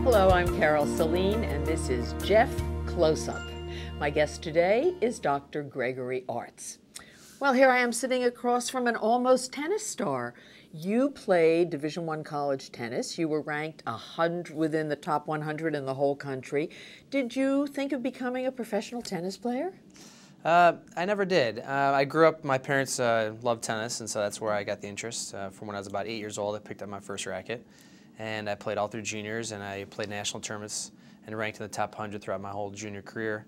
Hello, I'm Carol Celine, and this is Jeff Close-Up. My guest today is Dr. Gregory Artz. Well, here I am sitting across from an almost tennis star. You played Division I college tennis. You were ranked within the top 100 in the whole country. Did you think of becoming a professional tennis player? I never did. I grew up, my parents loved tennis, and so that's where I got the interest. From when I was about 8 years old, I picked up my first racket, and I played all through juniors, and I played national tournaments and ranked in the top 100 throughout my whole junior career.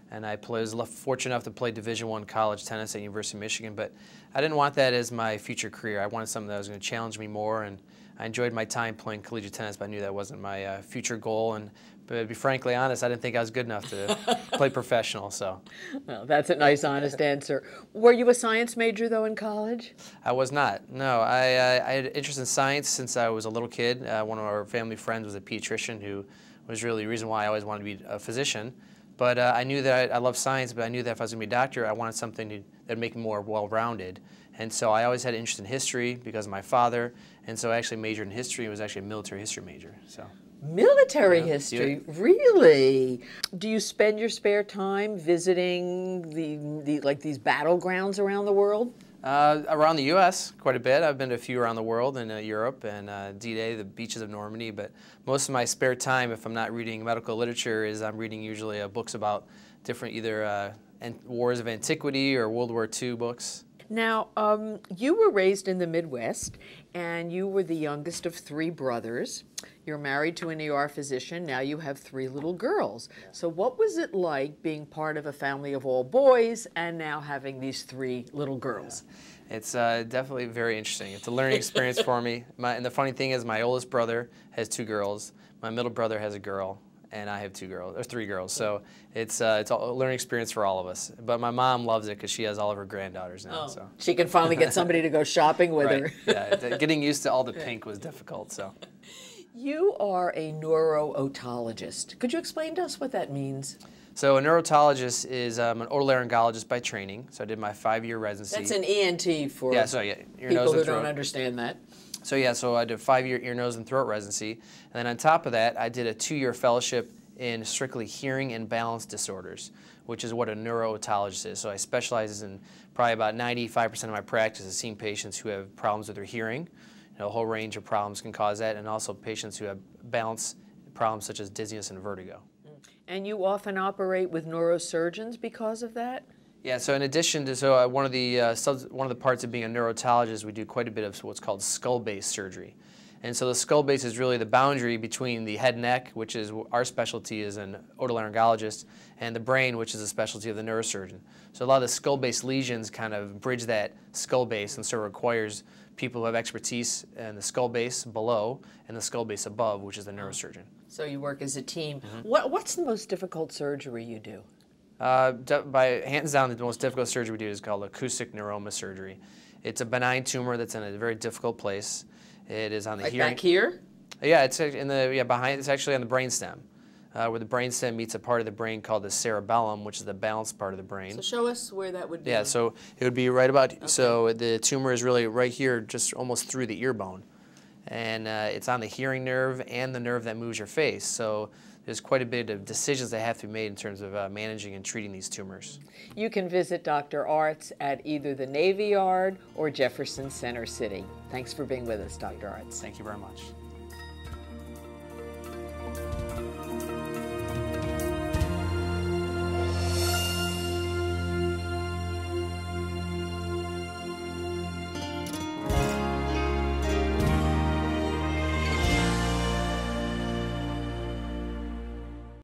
And I was fortunate enough to play Division I college tennis at University of Michigan, but I didn't want that as my future career. I wanted something that was going to challenge me more, and I enjoyed my time playing collegiate tennis, but I knew that wasn't my future goal. But to be frankly honest, I didn't think I was good enough to play professional. So, well, that's a nice, honest answer. Were you a science major, though, in college? I was not. No, I had interest in science since I was a little kid. One of our family friends was a pediatrician who was really the reason why I always wanted to be a physician. But I knew that I love science, but I knew that if I was going to be a doctor, I wanted something that would make me more well-rounded. And so I always had an interest in history because of my father, and so I actually majored in history and was actually a military history major. So. Military history, really? Do you spend your spare time visiting these battlegrounds around the world? Around the U.S. quite a bit. I've been to a few around the world, in Europe and D-Day, the beaches of Normandy. But most of my spare time, if I'm not reading medical literature, is I'm reading usually books about different either wars of antiquity or World War II books. Now, you were raised in the Midwest, and you were the youngest of 3 brothers. You're married to an ER physician. Now you have 3 little girls. So what was it like being part of a family of all boys and now having these 3 little girls? Yeah. It's definitely very interesting. It's a learning experience for me. And the funny thing is my oldest brother has 2 girls. My middle brother has a girl. And I have 2 girls, or 3 girls, so it's a learning experience for all of us. But my mom loves it because she has all of her granddaughters now. Oh, so she can finally get somebody to go shopping with right. her. Yeah, getting used to all the pink was difficult. So, you are a neuro-otologist. Could you explain to us what that means? So a neurotologist is I'm an otolaryngologist by training. So I did my 5-year residency. That's an ENT for ear, people nose, who and throat. don't understand that. So I did a 5-year ear, nose, and throat residency. And then on top of that, I did a 2-year fellowship in strictly hearing and balance disorders, which is what a neuro-otologist is. So I specialize in probably about 95% of my practice is seeing patients who have problems with their hearing. A whole range of problems can cause that, and also patients who have balance problems such as dizziness and vertigo. And you often operate with neurosurgeons because of that? Yeah, so in addition to, one of the parts of being a neurotologist, we do quite a bit of what's called skull-base surgery. And so the skull base is really the boundary between the head and neck, which is our specialty as an otolaryngologist, and the brain, which is a specialty of the neurosurgeon. So a lot of the skull base lesions kind of bridge that skull base, and so it requires people who have expertise in the skull base below and the skull base above, which is the neurosurgeon. So you work as a team. Mm-hmm. What's the most difficult surgery you do? By hands down, the most difficult surgery we do is called acoustic neuroma surgery. It's a benign tumor that's in a very difficult place. It is on the hearing. Back here? Yeah, it's in the behind. It's actually on the brainstem, where the brainstem meets a part of the brain called the cerebellum, which is the balance part of the brain. So show us where that would be. Yeah, so it would be right about. Okay. So the tumor is really right here, just almost through the ear bone, and it's on the hearing nerve and the nerve that moves your face. So there's quite a bit of decisions that have to be made in terms of managing and treating these tumors. You can visit Dr. Artz at either the Navy Yard or Jefferson Center City. Thanks for being with us, Dr. Artz. Thank you very much.